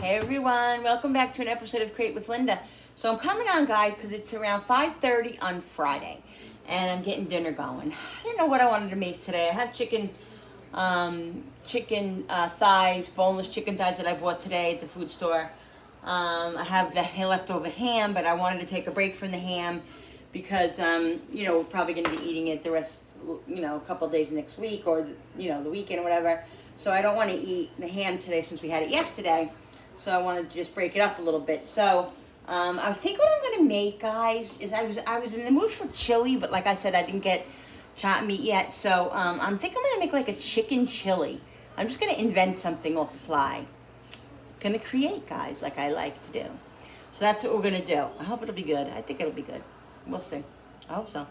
Hey everyone, welcome back to an episode of Create with Linda. So I'm coming on, guys, because it's around 5:30 on Friday, and I'm getting dinner going. I didn't know what I wanted to make today. I have chicken thighs, boneless chicken thighs that I bought today at the food store. I have the leftover ham, but I wanted to take a break from the ham because we're probably going to be eating it the rest, a couple of days next week or the weekend or whatever. So I don't want to eat the ham today since we had it yesterday. So I wanted to just break it up a little bit. So I think what I'm going to make, guys, is I was in the mood for chili, but like I said, I didn't get chopped meat yet. So I think I'm going to make like a chicken chili. I'm just going to invent something off the fly. Going to create, guys, like I like to do. So that's what we're going to do. I hope it'll be good. I think it'll be good. We'll see. I hope so.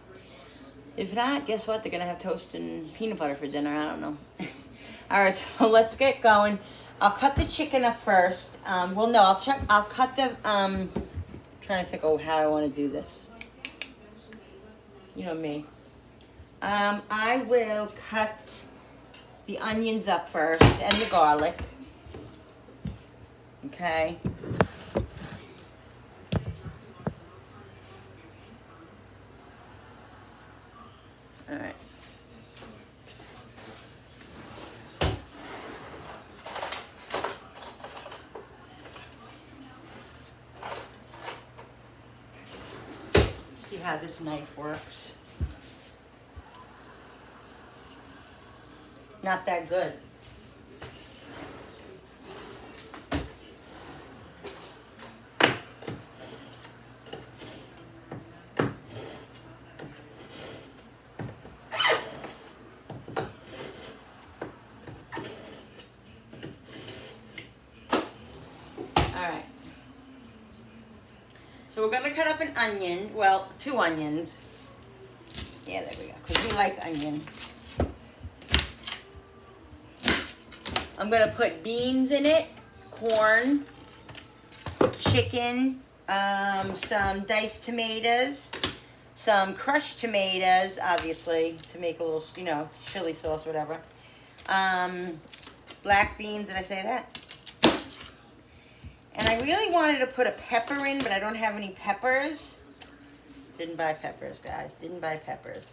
If not, guess what? They're going to have toast and peanut butter for dinner. I don't know. All right, so let's get going. I'll cut the chicken up first. I'll cut the, trying to think of how I want to do this. You know me. I will cut the onions up first and the garlic. Okay. All right. See how this knife works. Not that good. Alright. So we're going to cut up an onion. Well, 2 onions. Yeah, there we go. Because we like onion. I'm going to put beans in it. Corn. Chicken. Some diced tomatoes. Some crushed tomatoes, obviously, to make a little, chili sauce, whatever. Black beans. Did I say that? And I really wanted to put a pepper in, but I don't have any peppers. Didn't buy peppers, guys. Didn't buy peppers.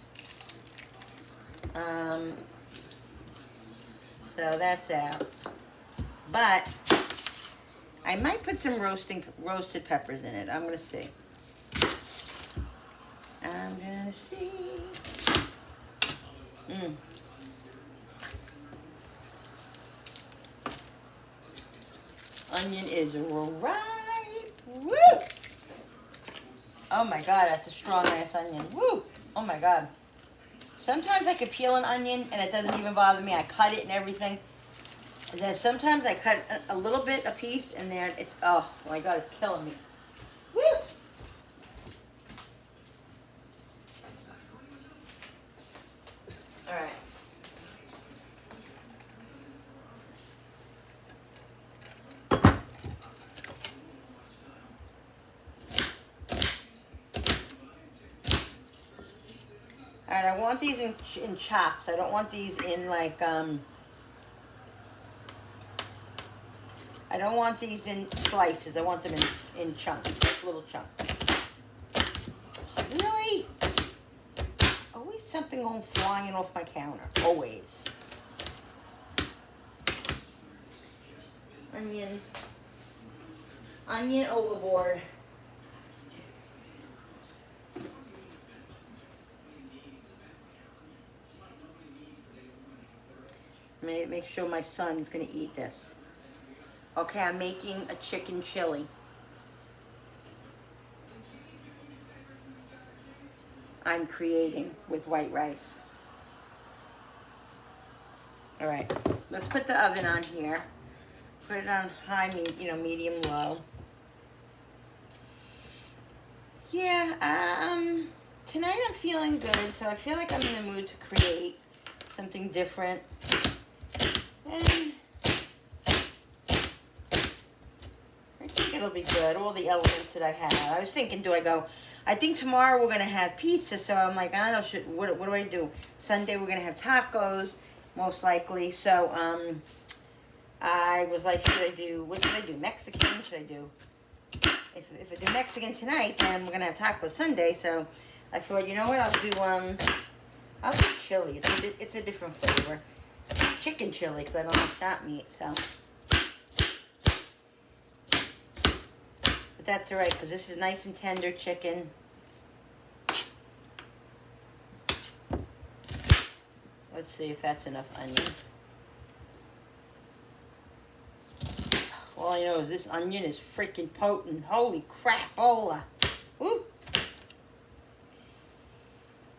So that's out. But I might put some roasted peppers in it. I'm going to see. I'm going to see. Onion is right. Woo! Oh my God, that's a strong ass onion. Woo! Oh my God. Sometimes I could peel an onion and it doesn't even bother me. I cut it and everything. And then sometimes I cut a little bit, a piece, and there it's, oh my God, it's killing me. Woo! All right. Alright, I want these in chops. I don't want these in like, I don't want these in slices. I want them in chunks, like little chunks. Really? Always something going flying off my counter. Always. Onion. Onion overboard. Make sure my son's going to eat this. Okay, I'm making a chicken chili. I'm creating with white rice. All right, let's put the oven on here. Put it on high, medium, low. Yeah, tonight I'm feeling good, so I feel like I'm in the mood to create something different. And I think it'll be good, all the elements that I have. I was thinking, I think tomorrow we're going to have pizza, so I'm like, I don't know, what do I do? Sunday we're going to have tacos, most likely, so I was like, what should I do? Mexican? Should I do? If I do Mexican tonight, then we're gonna have Taco Sunday. So I thought, you know what? I'll do chili. It's a different flavor. Chicken chili, because I don't like that meat. So, but that's all right, because this is nice and tender chicken. Let's see if that's enough onion. All I know is this onion is freaking potent. Holy crapola. Woo.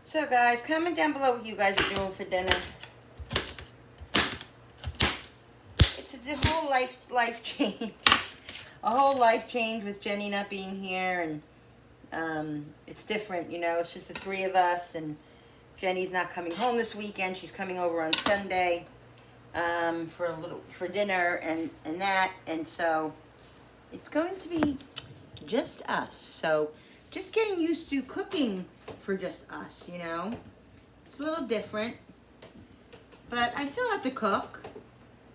So guys, comment down below what you guys are doing for dinner. It's a whole life change. A whole life change with Jenny not being here, and it's different, you know. It's just the three of us, and Jenny's not coming home this weekend. She's coming over on Sunday. For dinner and that, and so it's going to be just us. So just getting used to cooking for just us, you know. It's a little different, but I still have to cook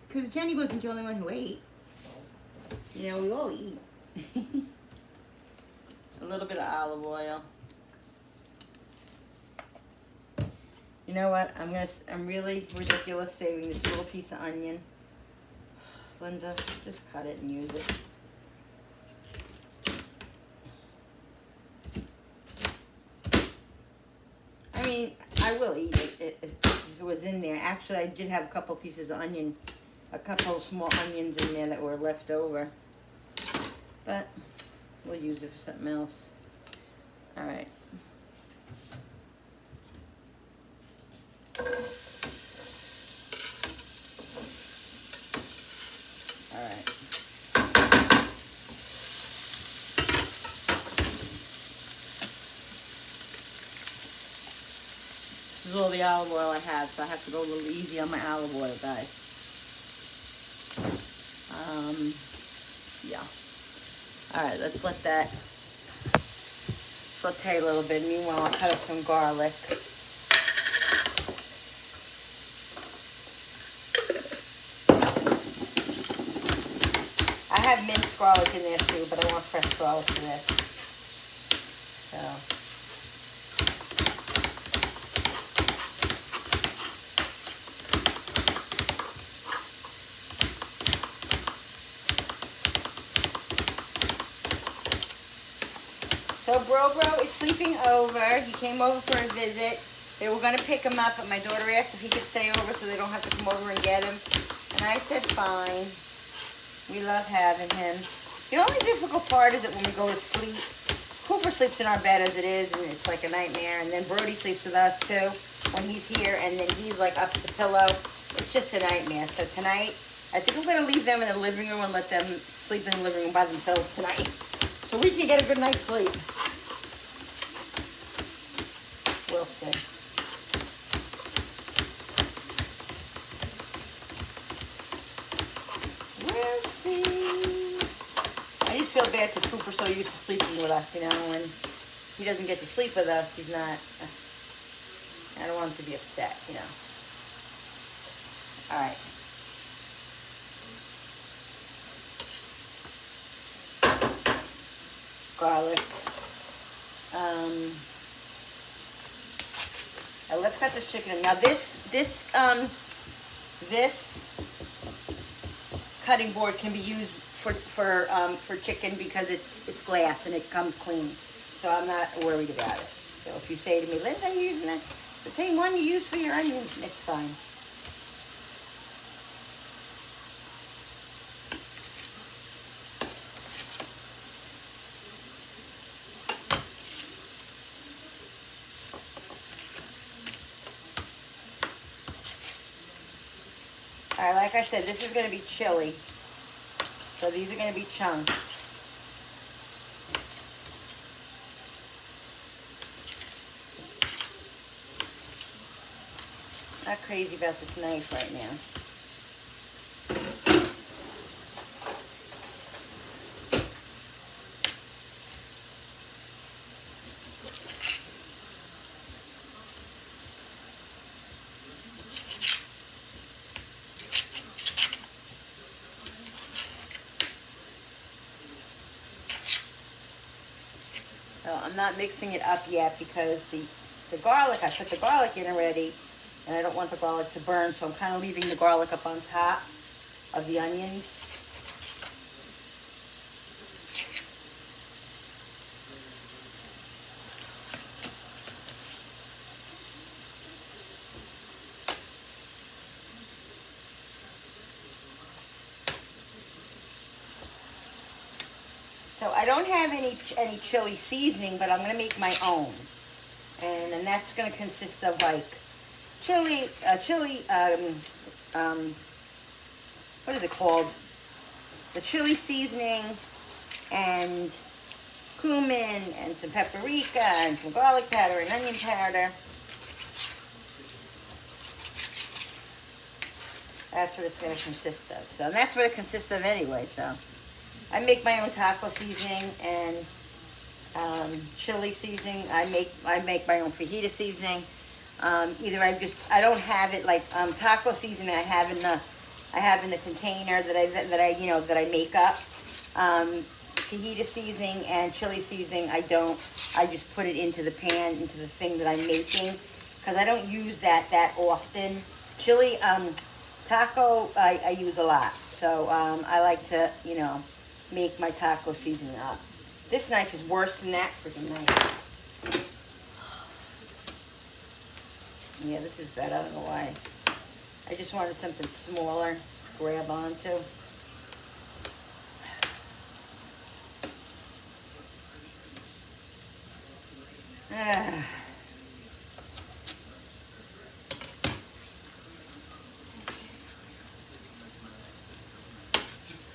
because Jenny wasn't the only one who ate. You know, we all eat. A little bit of olive oil. You know what? I'm really ridiculous saving this little piece of onion. Linda, just cut it and use it. I mean, I will eat it if it was in there. Actually, I did have a couple pieces of onion, a couple of small onions in there that were left over. But we'll use it for something else. All right. Alright. This is all the olive oil I have, so I have to go a little easy on my olive oil, guys. Yeah. Alright, let's let that saute a little bit. Meanwhile, I'll cut up some garlic. I have minced garlic in there too, but I want fresh garlic for this. So. So Bro is sleeping over. He came over for a visit. They were going to pick him up, but my daughter asked if he could stay over so they don't have to come over and get him. And I said fine. We love having him. The only difficult part is that when we go to sleep, Cooper sleeps in our bed as it is, and it's like a nightmare. And then Brody sleeps with us too when he's here, and then he's like up to the pillow. It's just a nightmare. So tonight, I think I'm going to leave them in the living room and let them sleep in the living room by themselves tonight, so we can get a good night's sleep. We'll see. We'll see. I just feel bad because Cooper's so used to sleeping with us, you know, when he doesn't get to sleep with us, he's not, I don't want him to be upset, you know. All right. Garlic. Now let's cut this chicken in. Now this cutting board can be used for chicken because it's glass and it comes clean. So I'm not worried about it. So if you say to me, Linda, are you using the same one you use for your onions? It's fine. All right, like I said, this is going to be chili. So these are going to be chunks. Not crazy about this knife right now. So I'm not mixing it up yet because the garlic, I put the garlic in already, and I don't want the garlic to burn, so I'm kind of leaving the garlic up on top of the onions. So I don't have any chili seasoning, but I'm going to make my own. And then that's going to consist of like what is it called? The chili seasoning and cumin and some paprika and some garlic powder and onion powder. That's what it's going to consist of. So that's what it consists of anyway. So I make my own taco seasoning and chili seasoning. I make my own fajita seasoning. Either I don't have it like taco seasoning. I have in the container that I make up. Fajita seasoning and chili seasoning, I don't. I just put it into the pan, into the thing that I'm making, because I don't use that often. Chili, taco, I use a lot. So I like to, make my taco seasoning up. This knife is worse than that freaking knife. Yeah, this is better. I don't know why. I just wanted something smaller to grab onto.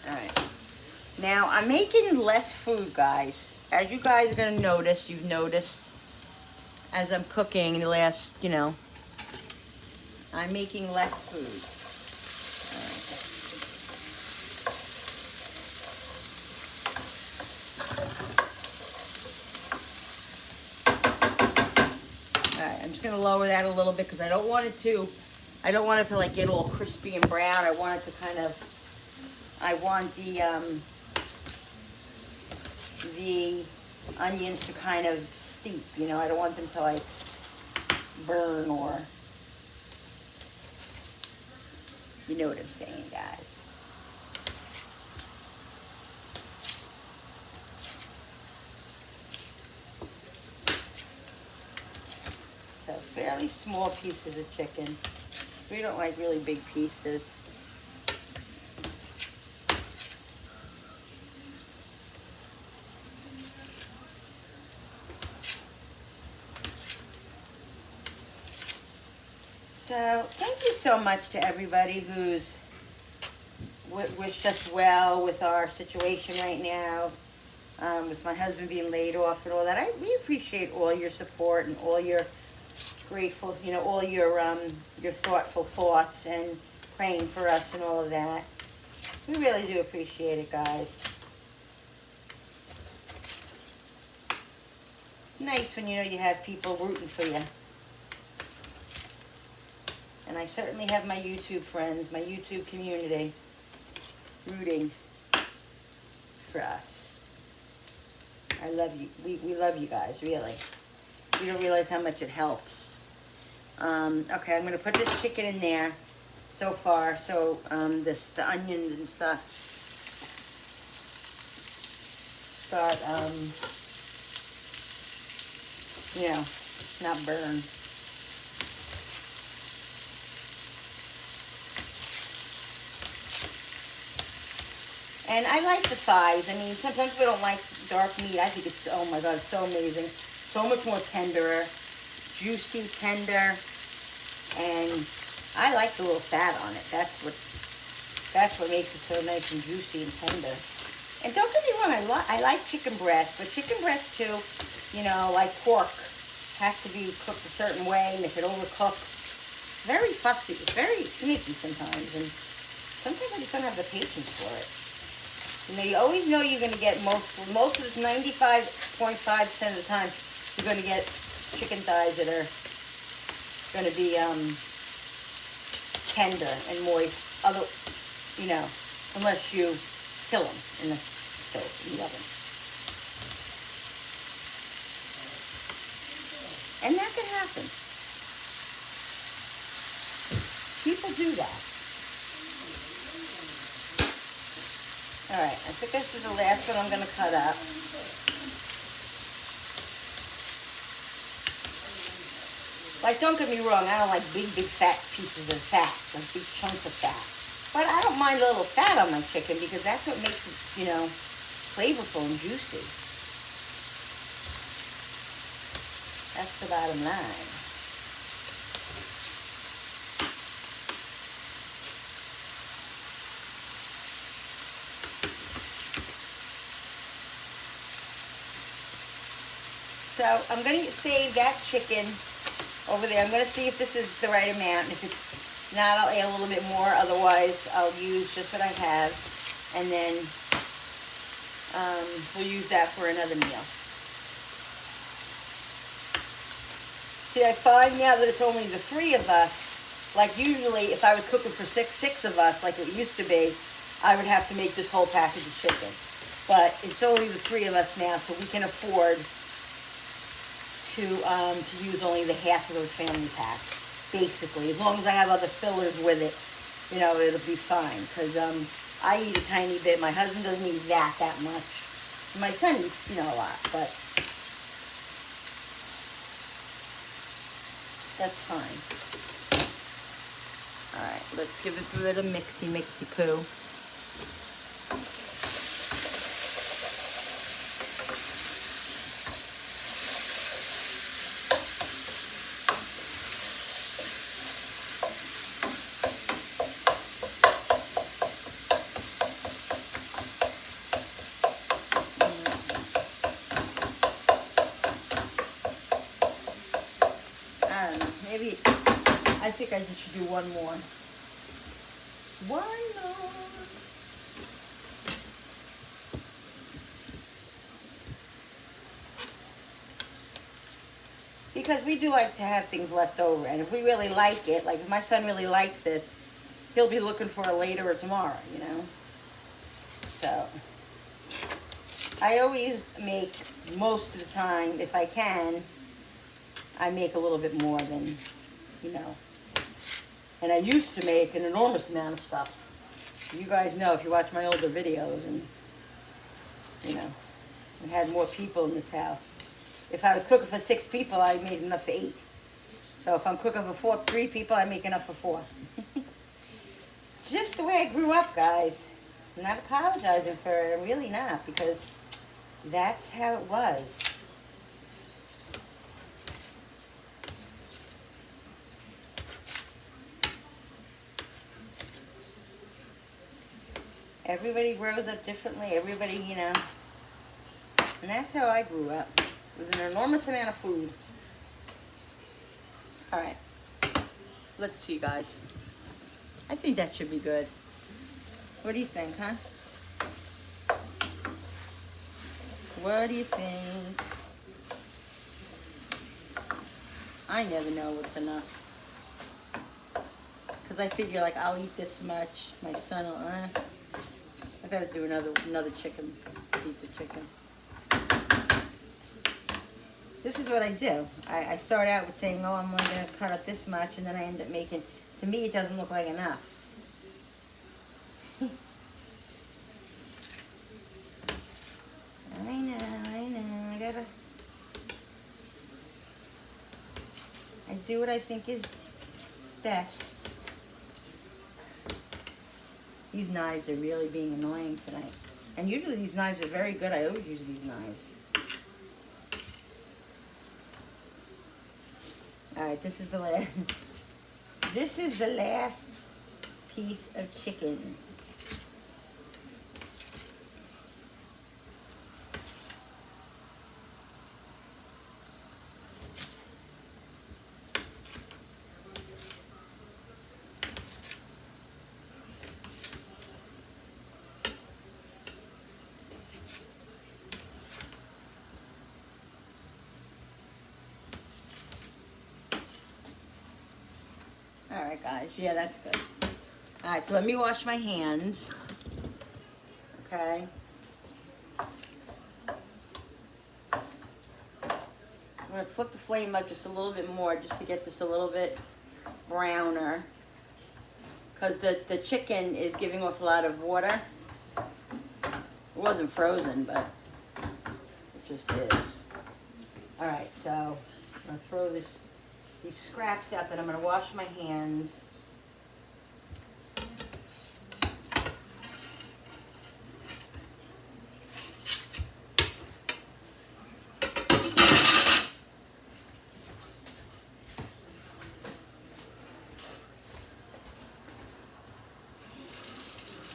Alright. Now, I'm making less food, guys. As you guys are going to notice, you've noticed, as I'm cooking the last, I'm making less food. Alright, I'm just going to lower that a little bit because I don't want it to like get all crispy and brown. I want it to kind of, I want the onions to kind of steep, I don't want them to like burn, or, you know what I'm saying, guys. So fairly small pieces of chicken. We don't like really big pieces. So thank you so much to everybody who's wished us well with our situation right now, with my husband being laid off and all that. We appreciate all your support and all your grateful, all your thoughtful thoughts and praying for us and all of that. We really do appreciate it, guys. It's nice when you have people rooting for you. And I certainly have my YouTube friends, my YouTube community, rooting for us. I love you. We love you guys, really. You don't realize how much it helps. Okay, I'm going to put this chicken in there so far. So the onions and stuff start, not burn. And I like the thighs. I mean, sometimes we don't like dark meat. I think it's, oh my God, it's so amazing. So much more tenderer, juicy, tender, and I like the little fat on it. That's what makes it so nice and juicy and tender. And don't get me wrong, I like chicken breast, but chicken breast too, like pork, has to be cooked a certain way, and if it overcooks, very fussy. It's very finicky sometimes, and sometimes I just don't have the patience for it. You always know you're going to get most of the 95.5% of the time, you're going to get chicken thighs that are going to be tender and moist. Unless you kill them in the oven. happen. People do that. All right, I think this is the last one I'm going to cut up. Like, don't get me wrong, I don't like big fat pieces of fat, like big chunks of fat. But I don't mind a little fat on my chicken because that's what makes it, you know, flavorful and juicy. That's the bottom line. So I'm going to save that chicken over there. I'm going to see if this is the right amount. If it's not, I'll add a little bit more. Otherwise, I'll use just what I have. And then we'll use that for another meal. See, I find now that it's only the 3 of us, like usually if I was cooking for six of us, like it used to be, I would have to make this whole package of chicken. But it's only the 3 of us now, so we can afford to use only the half of the family pack, basically. As long as I have other fillers with it, you know, it'll be fine. Because I eat a tiny bit. My husband doesn't eat that much. My son eats, you know, a lot, but that's fine. All right, let's give this a little mixy poo. Maybe, I think I should do one more. Why not? Because we do like to have things left over, and if we really like it, like if my son really likes this, he'll be looking for it later or tomorrow, you know? So, I always make, most of the time, if I can, I make a little bit more than, you know. And I used to make an enormous amount of stuff. You guys know if you watch my older videos, and, you know, we had more people in this house. If I was cooking for 6 people, I made enough for 8. So if I'm cooking for 3 people, I make enough for 4. Just the way I grew up, guys. I'm not apologizing for it. I'm really not, because that's how it was. Everybody grows up differently. Everybody, you know. And that's how I grew up. With an enormous amount of food. Alright. Let's see, guys. I think that should be good. What do you think, huh? What do you think? I never know what's enough. Because I figure, like, I'll eat this much. My son will, I gotta do another chicken, piece of chicken. This is what I do. I start out with saying, oh, I'm only gonna cut up this much, and then I end up making, to me, it doesn't look like enough. I know, I do what I think is best. These knives are really being annoying tonight. And usually these knives are very good. I always use these knives. Alright, this is the last. This is the last piece of chicken. Alright guys, yeah, that's good. Alright, so let me wash my hands. Okay. going to flip the flame up just a little bit more just to get this a little bit browner. Because the chicken is giving off a lot of water. It wasn't frozen, but it just is. Alright, so I'm going to throw these scraps out that I'm going to wash my hands.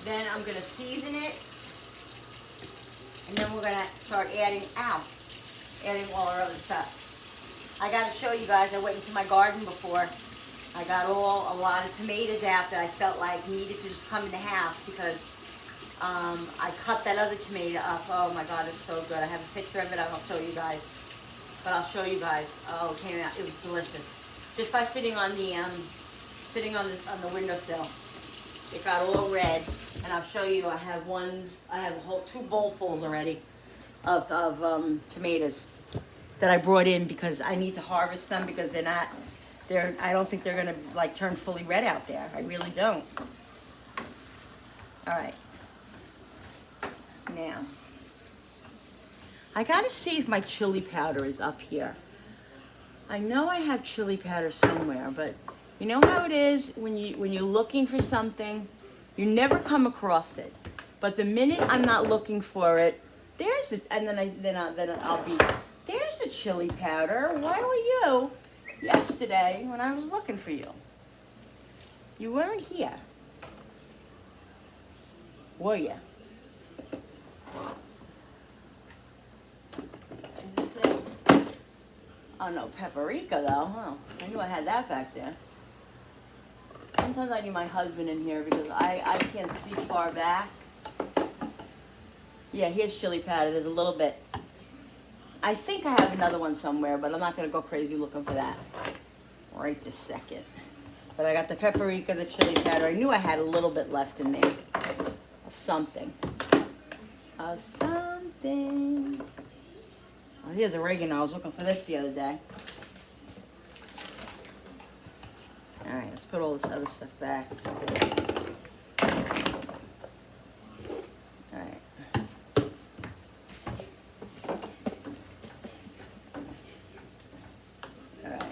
Then I'm going to season it, and then we're going to start adding all our other stuff. I got to show you guys, I went into my garden before. I got a lot of tomatoes out that I felt like needed to just come in the house because I cut that other tomato up. Oh my God, it's so good. I have a picture of it. I won't show you guys, but I'll show you guys. Oh, it came out. It was delicious. Just by sitting on the windowsill. It got all red, and I'll show you. I have a whole 2 bowlfuls already of tomatoes that I brought in because I need to harvest them because I don't think they're gonna like turn fully red out there. I really don't. All right. Now, I gotta see if my chili powder is up here. I know I have chili powder somewhere, but you know how it is when you're looking for something, you never come across it. But the minute I'm not looking for it, there's the chili powder. Why were you yesterday when I was looking for you? You weren't here, were you? Oh no, paprika though, huh? I knew I had that back there. Sometimes I need my husband in here because I can't see far back. Yeah, here's chili powder. There's a little bit. I think I have another one somewhere, but I'm not going to go crazy looking for that right this second. But I got the paprika, the chili powder. I knew I had a little bit left in there of something. Of something. Oh, here's oregano. I was looking for this the other day. All right, let's put all this other stuff back. All right. All right.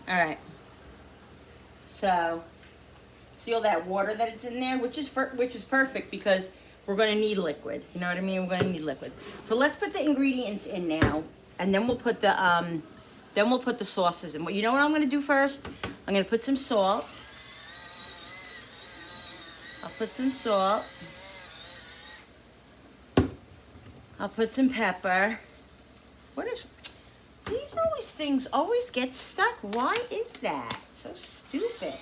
All right, so see all that water that it's in there, which is perfect because we're going to need liquid. You know what I mean? We're going to need liquid. So let's put the ingredients in now, and then we'll put the sauces in. You know what I'm going to do first? I'm going to put some salt. I'll put some salt. I'll put some pepper. These things always get stuck. Why is that? So stupid.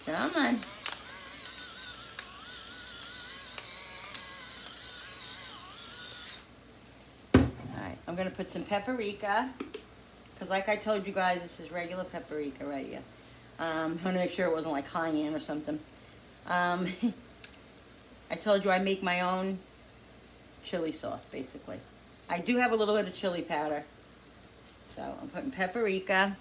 Come on. Alright, I'm going to put some paprika. Because like I told you guys, this is regular paprika right here. I want to make sure it wasn't like cayenne or something. I told you I make my own chili sauce, basically. I do have a little bit of chili powder. So I'm putting paprika.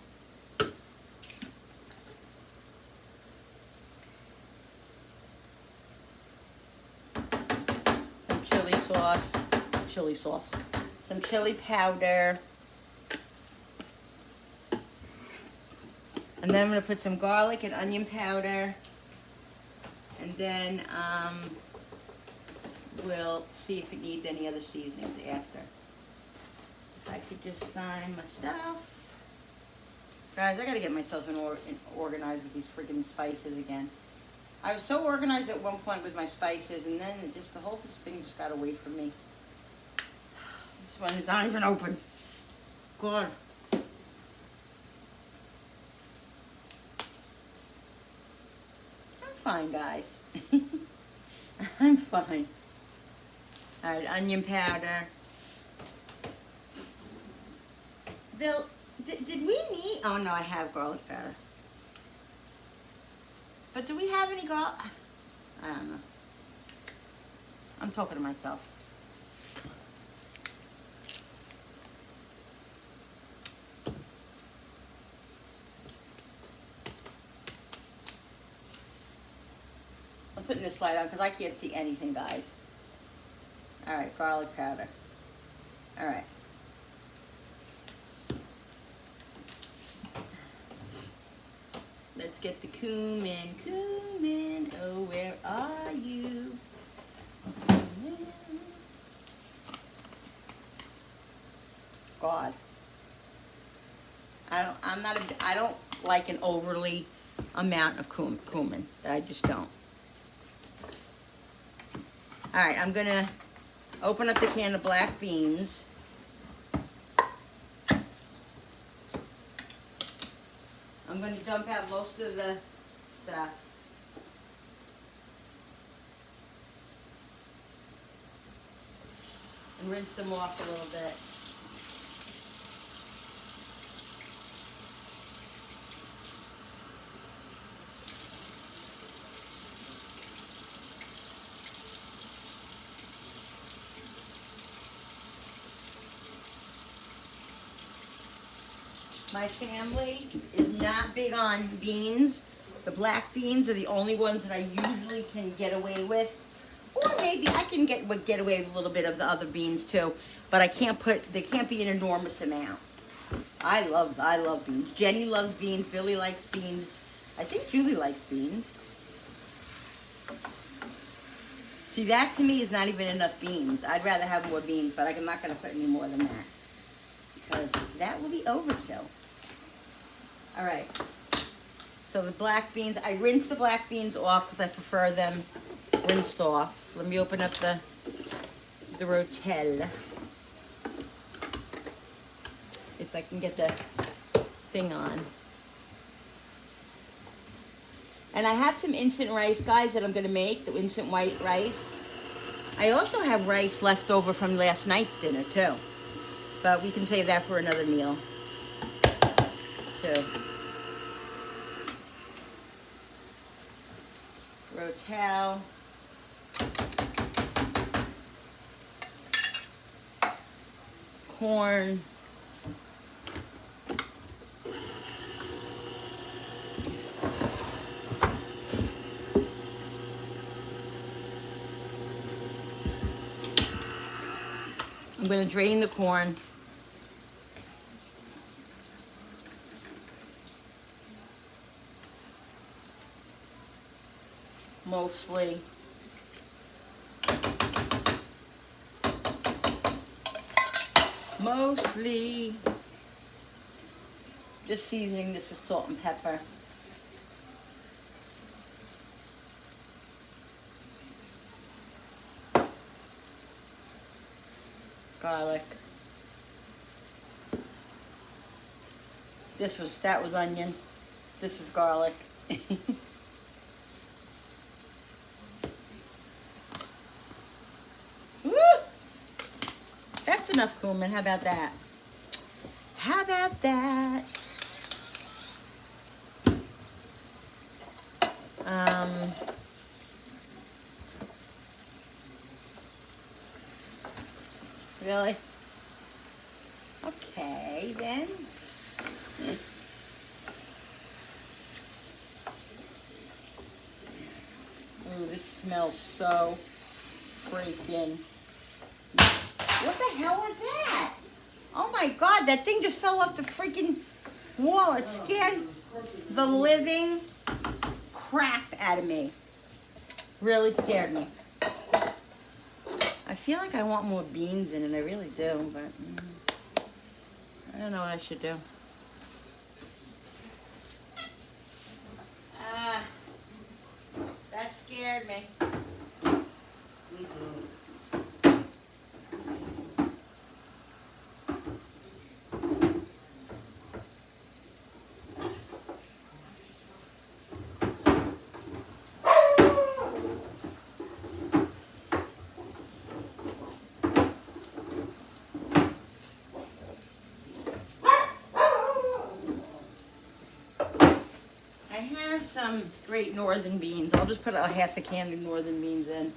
Some chili sauce. Some chili powder. And then I'm going to put some garlic and onion powder. And then we'll see if it needs any other seasonings after. If I could just find my stuff. Guys, I got to get myself organized with these freaking spices again. I was so organized at one point with my spices, and then just the whole thing just got away from me. This one is not even open. God. fine, guys. I'm fine. All right, onion powder. Bill, did we need, oh no, I have garlic powder. But do we have any garlic? I don't know. I'm talking to myself. I'm putting this light on because I can't see anything, guys. All right, garlic powder. All right. Let's get the cumin. Cumin, oh, where are you? God. I don't like an overly amount of cumin. I just don't. All right, I'm gonna open up the can of black beans. I'm gonna dump out most of the stuff. And rinse them off a little bit. My family is not big on beans. The black beans are the only ones that I usually can get away with. Or maybe I can get away with a little bit of the other beans too. But I can't there can't be an enormous amount. I love beans. Jenny loves beans, Billy likes beans. I think Julie likes beans. See, that to me is not even enough beans. I'd rather have more beans, but I'm not gonna put any more than that. Because that will be overkill. All right, so the black beans, I rinse the black beans off because I prefer them rinsed off. Let me open up the rotel. If I can get the thing on. And I have some instant rice, guys, that I'm gonna make, the instant white rice. I also have rice left over from last night's dinner too. But we can save that for another meal too. Rotel. Corn. I'm going to drain the corn. Mostly. Just seasoning this with salt and pepper. Garlic. That was onion. This is garlic. Woo! That's enough cumin. How about that? How about that? Really? Okay, then. Ooh, this smells so freaking... What the hell was that? Oh my God, that thing just fell off the freaking wall. It scared the living crap out of me. Really scared me. I feel like I want more beans in it. I really do, but I don't know what I should do. That scared me. have some great northern beans. I'll just put a half a can of northern beans in.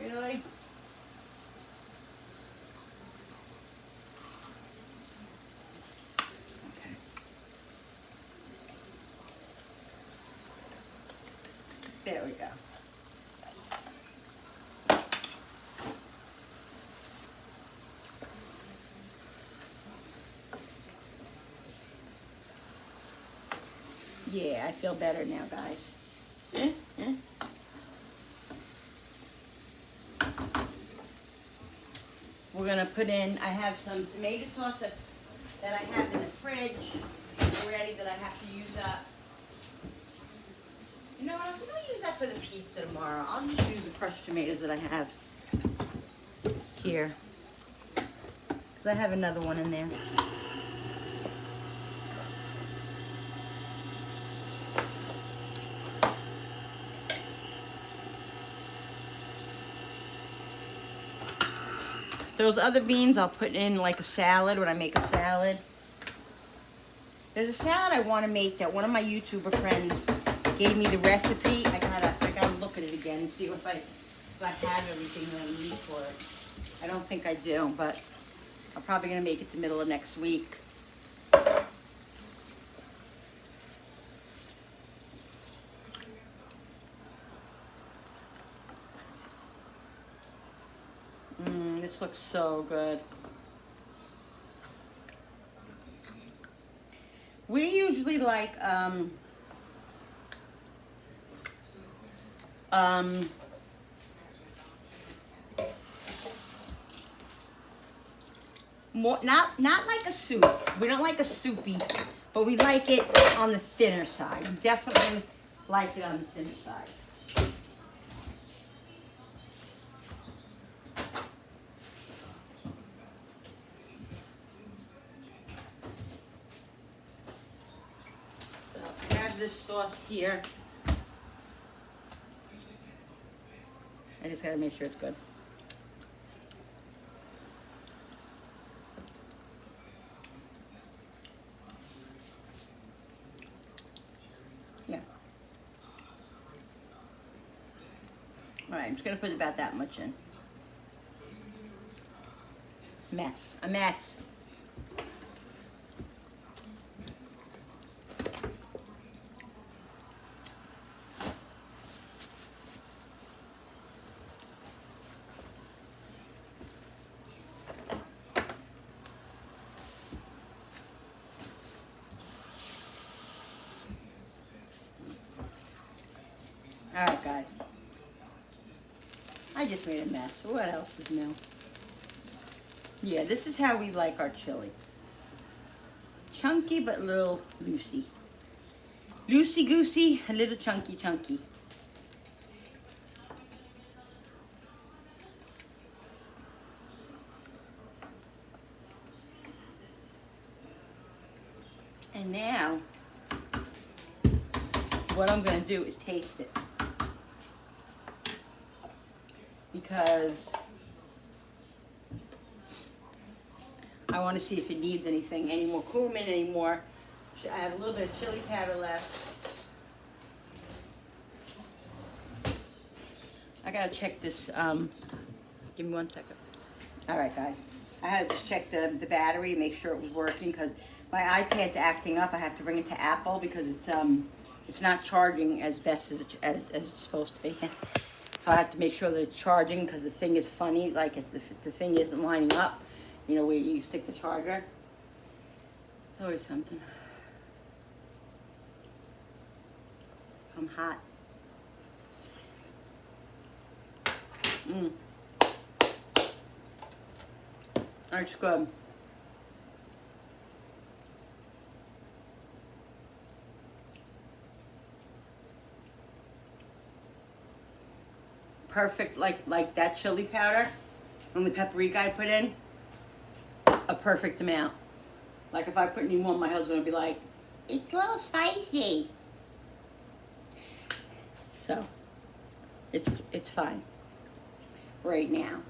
Really? Okay. There we go. Yeah, I feel better now, guys. We're gonna put in, I have some tomato sauce that I have in the fridge already that I have to use up. You know what, I'm gonna use that for the pizza tomorrow. I'll just use the crushed tomatoes that I have here. Because I have another one in there. Those other beans I'll put in like a salad when I make a salad. There's a salad I want to make that one of my YouTuber friends gave me the recipe. I gotta look at it again and see if I have everything that I need for it. I don't think I do, but I'm probably gonna make it the middle of next week. This looks so good. We usually like more not like a soup. We don't like a soupy, but we like it on the thinner side. We definitely like it on the thinner side. This sauce here. I just gotta make sure it's good. Yeah. All right, I'm just gonna put about that much in. A mess. All right, guys. I just made a mess. What else is new? Yeah, this is how we like our chili. Chunky but a little loosey. Loosey-goosey, a little chunky. And now, what I'm going to do is taste it. Because I want to see if it needs anything, any more cumin, any more. I have a little bit of chili powder left. I gotta check this. Give me 1 second. All right, guys. I had to just check the battery, make sure it was working, because my iPad's acting up. I have to bring it to Apple because it's not charging as best as it's supposed to be. So I have to make sure that it's charging because the thing is funny. Like if the thing isn't lining up, you know, where you stick the charger. It's always something. I'm hot. That's good. Perfect, like that chili powder and the paprika I put in, a perfect amount. Like if I put any more, my husband would be like, it's a little spicy. So, It's fine right now,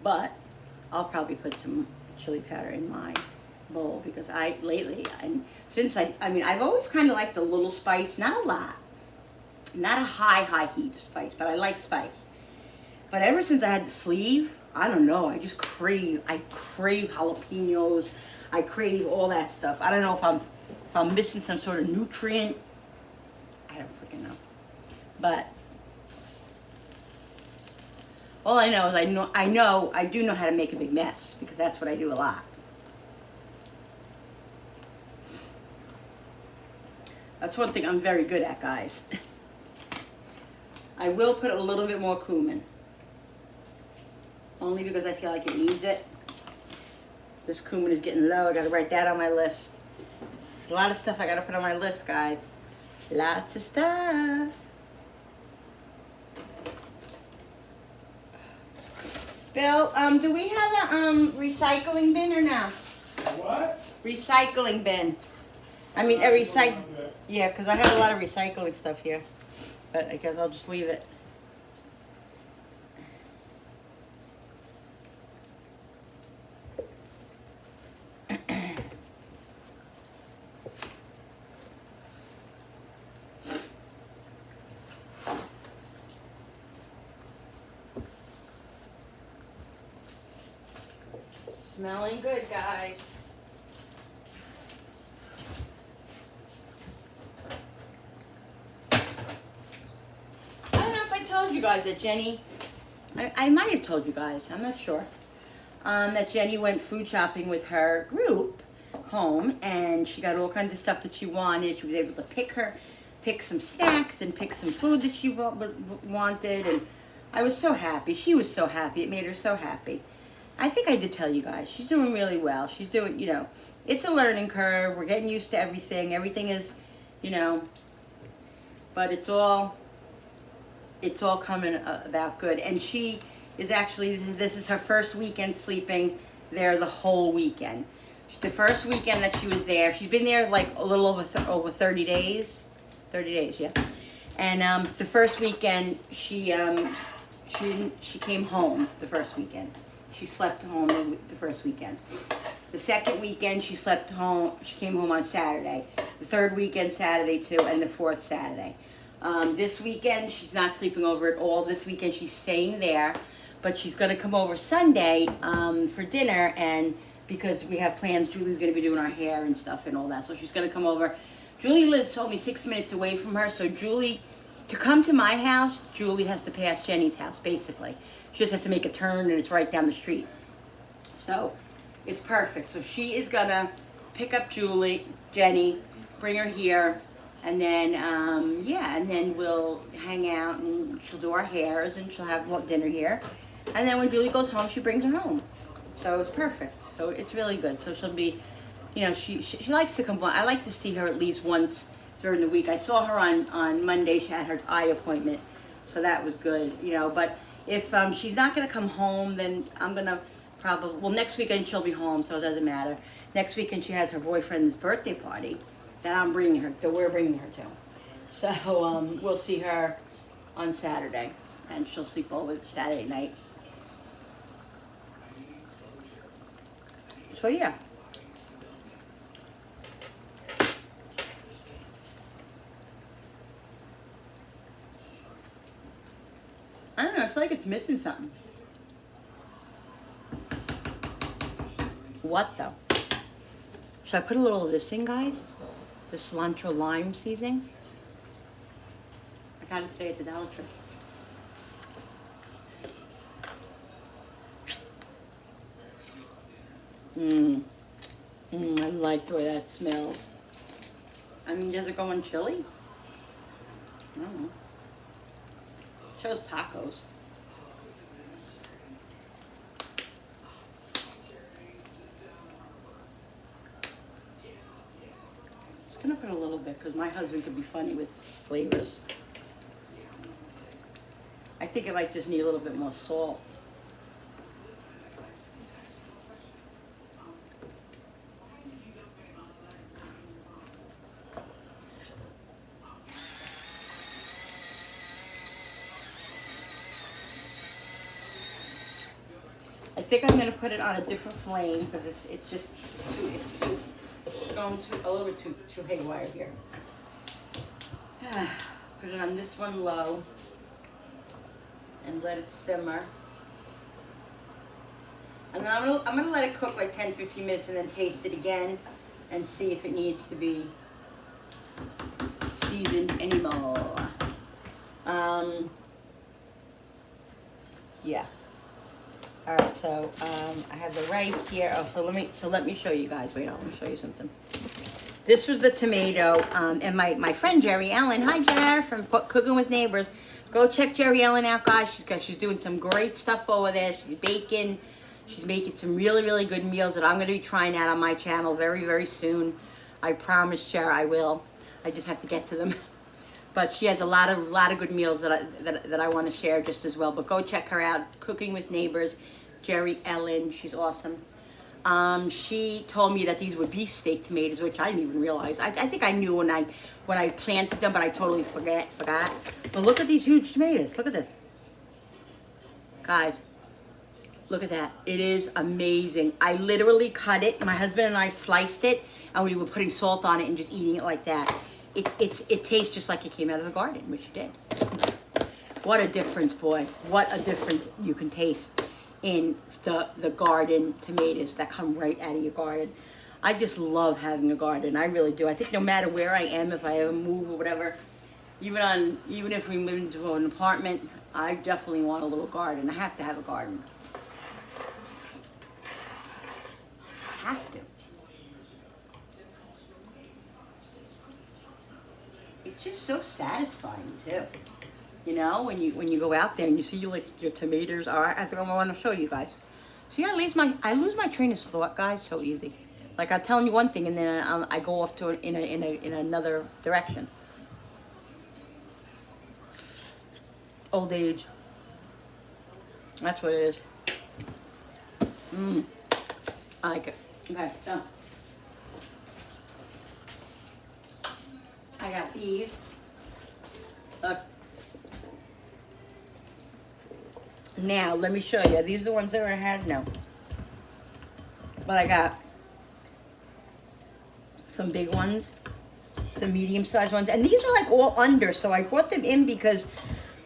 but I'll probably put some chili powder in my bowl because I've always kind of liked a little spice, not a lot, not a high heat spice, but I like spice. But ever since I had the sleeve, I don't know, I crave jalapenos, I crave all that stuff. I don't know if I'm missing some sort of nutrient. I don't freaking know. But all I know is I do know how to make a big mess because that's what I do a lot. That's one thing I'm very good at, guys. I will put a little bit more cumin. Only because I feel like it needs it. This cumin is getting low. I gotta write that on my list. There's a lot of stuff I gotta put on my list, guys. Lots of stuff. Bill, do we have a recycling bin or no? What? Recycling bin. I mean, a recycle. Yeah, because I have a lot of recycling stuff here. But I guess I'll just leave it. Smelling good, guys. I don't know if I told you guys that Jenny, I might have told you guys, I'm not sure, that Jenny went food shopping with her group home and she got all kinds of stuff that she wanted. She was able to pick some snacks and pick some food that she wanted, and I was so happy. She was so happy. It made her so happy. I think I did tell you guys, she's doing really well. She's doing, it's a learning curve. We're getting used to everything. Everything is, but it's all coming about good. And she is actually, this is her first weekend sleeping there the whole weekend. The first weekend that she was there, she's been there like a little over 30 days. 30 days, yeah. And the first weekend, she came home the first weekend. She slept home the first weekend. The second weekend, she slept home. She came home on Saturday. The third weekend, Saturday too, and the fourth Saturday. This weekend, she's not sleeping over at all. This weekend, she's staying there, but she's going to come over Sunday for dinner, and because we have plans, Julie's going to be doing our hair and stuff and all that, so she's going to come over. Julie lives only 6 minutes away from her, so to come to my house, Julie has to pass Jenny's house, basically. She just has to make a turn, and it's right down the street. So it's perfect. So she is going to pick up Jenny, bring her here, and then, and then we'll hang out, and she'll do our hairs, and she'll have dinner here. And then when Julie goes home, she brings her home. So it's perfect. So it's really good. So she'll be, she likes to come. I like to see her at least once during the week. I saw her on Monday. She had her eye appointment, so that was good, but if she's not going to come home, then I'm going to next weekend she'll be home, so it doesn't matter. Next weekend she has her boyfriend's birthday party that we're bringing her to. So we'll see her on Saturday, and she'll sleep over Saturday night. So yeah. I don't know, I feel like it's missing something. What though? Should I put a little of this in, guys? The cilantro lime seasoning. I got it today at the Dollar Tree. I like the way that smells. I mean, does it go in chili? I don't know. Chose tacos. Just gonna put a little bit because my husband could be funny with flavors. I think it might just need a little bit more salt. think I'm gonna put it on a different flame because it's going a little bit too haywire here. Put it on this one low and let it simmer. And then I'm gonna let it cook like 10-15 minutes and then taste it again and see if it needs to be seasoned anymore. Yeah. All right, so I have the rice here. Oh, so let me show you guys. Wait, let me show you something. This was the tomato, and my friend Jerry Ellen. Hi, Jer, from Cooking with Neighbors. Go check Jerry Ellen out, guys. She's doing some great stuff over there. She's baking. She's making some really, really good meals that I'm going to be trying out on my channel very, very soon. I promise, Jer, I will. I just have to get to them. But she has a lot of good meals that I want to share just as well. But go check her out, Cooking with Neighbors, Jerry Ellen. She's awesome. She told me that these were beefsteak tomatoes, which I didn't even realize. I think I knew when I planted them, but I totally forgot. But look at these huge tomatoes. Look at this, guys. Look at that. It is amazing. I literally cut it. My husband and I sliced it, and we were putting salt on it and just eating it like that. It tastes just like it came out of the garden, which it did. What a difference, boy. What a difference you can taste in the garden tomatoes that come right out of your garden. I just love having a garden. I really do. I think no matter where I am, if I ever move or whatever, even if we move into an apartment, I definitely want a little garden. I have to have a garden. Have to. It's just so satisfying too. You know, when you go out there and you see your tomatoes. All right, I think I want to show you guys. See, I lose my train of thought, guys, so easy. Like I'm telling you one thing and then I go off to in another direction. Old age. That's what it is. I like it. Okay, done. I got these. Look. Now, let me show you. These are the ones that I had? No. But I got some big ones, some medium-sized ones. And these are like all under, so I brought them in because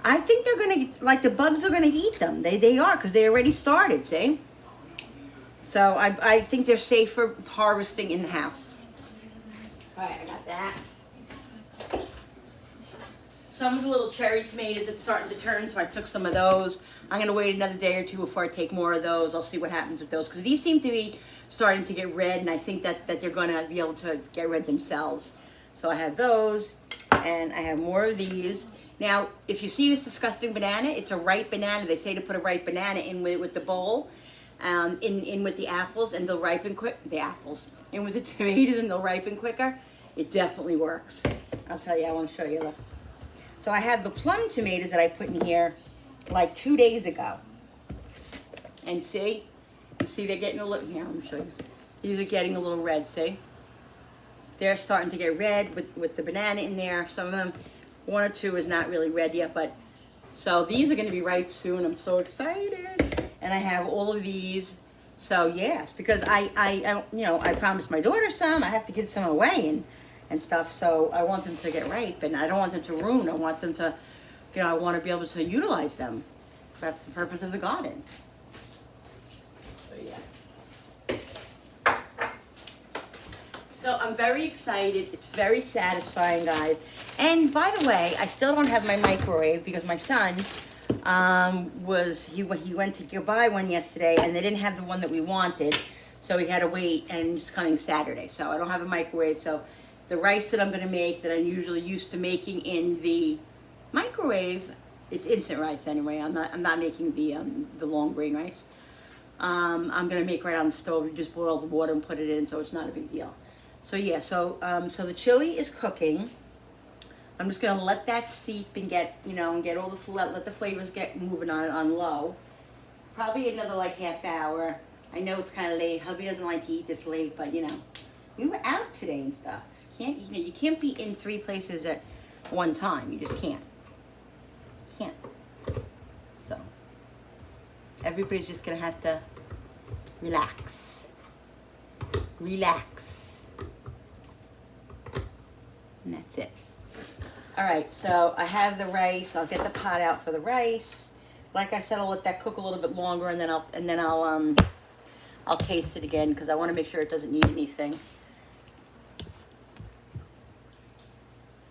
I think they're going to, like the bugs are going to eat them. They are, because they already started, see? So I think they're safe for harvesting in the house. All right, I got that. Some of the little cherry tomatoes are starting to turn, so I took some of those. I'm going to wait another day or two before I take more of those. I'll see what happens with those, because these seem to be starting to get red, and I think that they're going to be able to get red themselves. So I have those, and I have more of these. Now, if you see this disgusting banana, it's a ripe banana. They say to put a ripe banana in with the bowl, in with the apples, and they'll ripen quick. The apples. In with the tomatoes, and they'll ripen quicker. It definitely works. I'll tell you, I want to show you. Look. So I have the plum tomatoes that I put in here like 2 days ago. And see? You see they're getting a little, here, let me show you. These are getting a little red, see? They're starting to get red with the banana in there. Some of them, one or two is not really red yet, but, so these are gonna be ripe soon. I'm so excited. And I have all of these. So yes, because I promised my daughter some, I have to give some away and stuff, so I want them to get ripe, and I don't want them to ruin. I want them to, I want to be able to utilize them. That's the purpose of the garden. So yeah. So I'm very excited. It's very satisfying, guys. And by the way, I still don't have my microwave because my son he went to go buy one yesterday, and they didn't have the one that we wanted, so we had to wait, and it's coming Saturday. So I don't have a microwave, so the rice that I'm going to make that I'm usually used to making in the microwave, it's instant rice anyway. I'm not making the long grain rice. I'm going to make right on the stove. You just boil the water and put it in, so it's not a big deal. So yeah, so the chili is cooking. I'm just going to let that steep and get, and get all let the flavors get moving on low. Probably another like half hour. I know it's kind of late. Hubby doesn't like to eat this late, but we were out today and stuff. You can't be in 3 places at one time. You just can't. So everybody's just gonna have to Relax. Relax. And that's it. All right, so I have the rice. I'll get the pot out for the rice. Like I said, I'll let that cook a little bit longer, and then I'll taste it again because I want to make sure it doesn't need anything.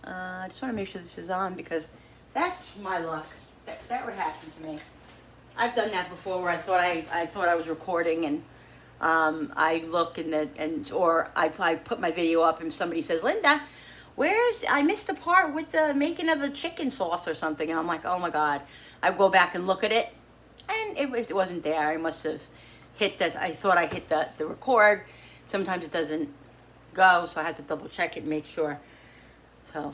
I just want to make sure this is on because that's my luck. That would happen to me. I've done that before where I thought I was recording and I look or I put my video up and somebody says, Linda, I missed the part with the making of the chicken sauce or something, and I'm like, oh my God. I go back and look at it and it wasn't there. I must have hit that. I thought I hit the record. Sometimes it doesn't go, so I had to double check it and make sure. So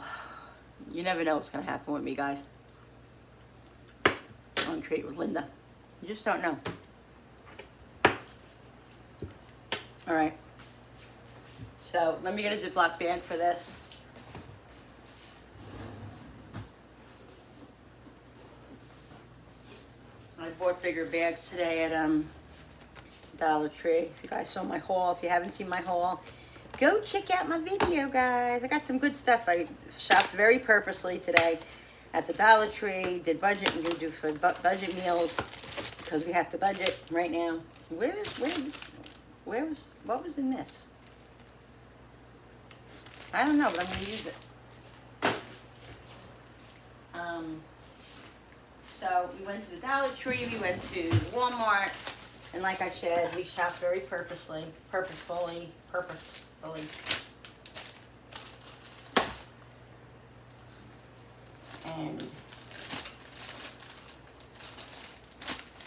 you never know what's gonna happen with me, guys. On Create with Linda. You just don't know. All right. So let me get a Ziploc bag for this. I bought bigger bags today at Dollar Tree. If you guys saw my haul, if you haven't seen my haul, go check out my video, guys. I got some good stuff. I shopped very purposely today at the Dollar Tree. Did budget and do for budget meals because we have to budget right now. What was in this? I don't know, but I'm gonna use it. So we went to the Dollar Tree, we went to Walmart, and like I said, we shopped very purposefully. And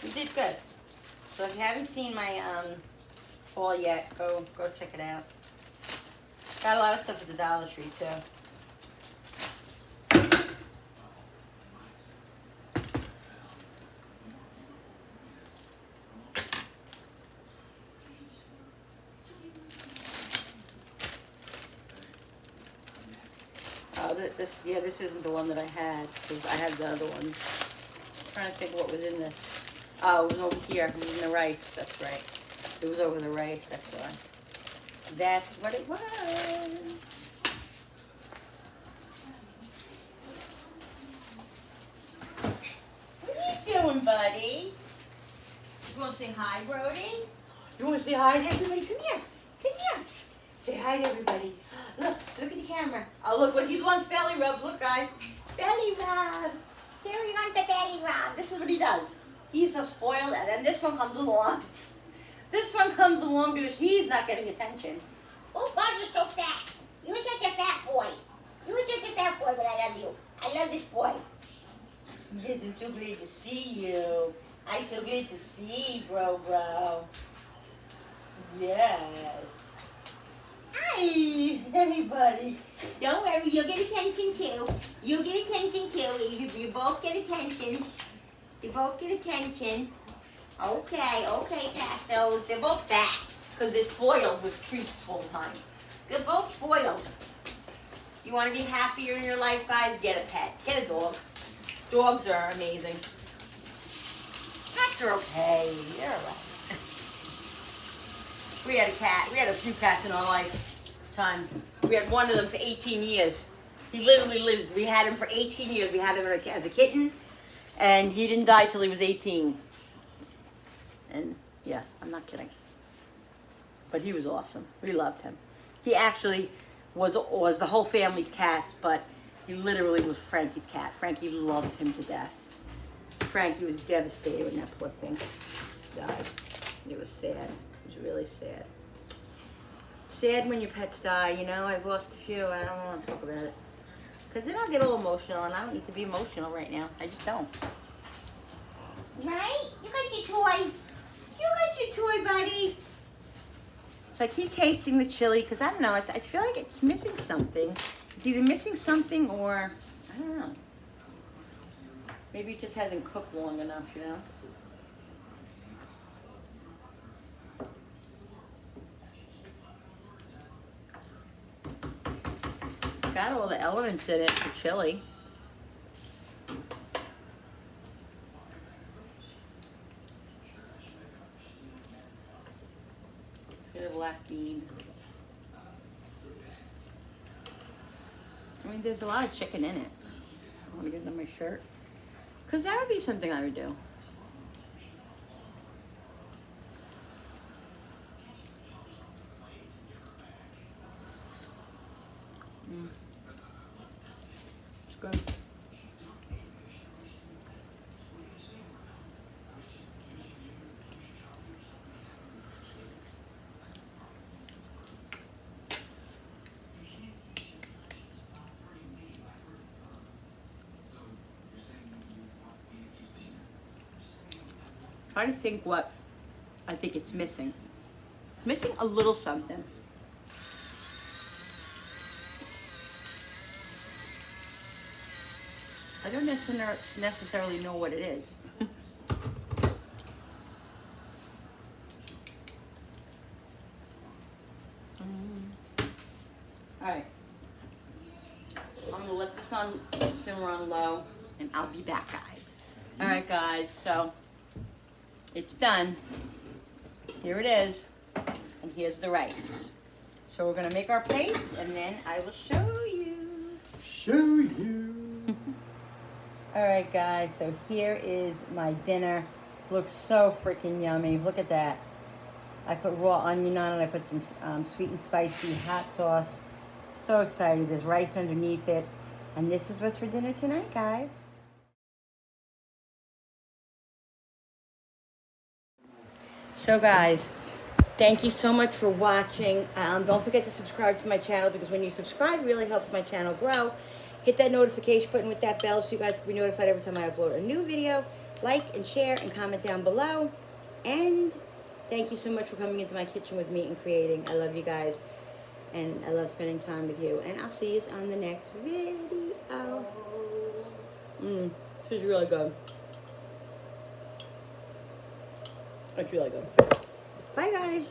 we did good. So if you haven't seen my haul yet, go check it out. Got a lot of stuff at the Dollar Tree too. This isn't the one that I had, because I had the other one. I'm trying to think what was in this. Oh, it was over here. It was in the rice. That's right. It was over the rice. That's why. That's what it was. What are you doing, buddy? You want to say hi, Brody? You want to say hi to everybody? Come here. Come here. Say hi to everybody. Look at the camera. Oh, look, he wants belly rubs. Look, guys. Belly rubs. Here he wants a belly rub. This is what he does. He's so spoiled, and then this one comes along. This one comes along because he's not getting attention. Oh, God, you're so fat. You're such a fat boy. You're such a fat boy, but I love you. I love this boy. Yes, it's so great to see you. I'm so good to see, bro. Yes. Hi, everybody. Don't worry, you'll get attention too. You'll get attention too. You both get attention. You both get attention. Okay, Pastos. They're both fat because they're spoiled with treats all the time. They're both spoiled. You want to be happier in your life, guys? Get a pet. Get a dog. Dogs are amazing. Cats are okay. They're alright. We had a cat. We had a few cats in our lifetime. We had one of them for 18 years. He literally lived. We had him for 18 years. We had him as a kitten, and he didn't die till he was 18. And yeah, I'm not kidding. But he was awesome. We loved him. He actually was the whole family's cat, but he literally was Frankie's cat. Frankie loved him to death. Frankie was devastated when that poor thing died. It was sad. It was really sad. Sad when your pets die, you know. I've lost a few. I don't want to talk about it. Because then I'll get a little emotional, and I don't need to be emotional right now. I just don't. Right? You got your toy. You got your toy, buddy. So I keep tasting the chili because I don't know. I feel like it's missing something. It's either missing something or, I don't know. Maybe it just hasn't cooked long enough, you know? Got all the elements in it for chili. black bean. I mean, there's a lot of chicken in it. I want to get it on my shirt. Because that would be something I would do. It's good. Try to think what I think it's missing. It's missing a little something. I don't necessarily know what it is. Alright. I'm gonna let this on simmer on low and I'll be back, guys. Alright guys, so it's done. Here it is. And here's the rice. So we're gonna make our plates and then I will show you. Alright guys, so here is my dinner. Looks so freaking yummy. Look at that. I put raw onion on it. I put some sweet and spicy hot sauce. So excited. There's rice underneath it. And this is what's for dinner tonight, guys. So guys, thank you so much for watching. Don't forget to subscribe to my channel, because when you subscribe, it really helps my channel grow. Hit that notification button with that bell so you guys can be notified every time I upload a new video. Like and share and comment down below. And thank you so much for coming into my kitchen with me and creating. I love you guys. And I love spending time with you. And I'll see you on the next video. This is really good. It's really good. Bye, guys.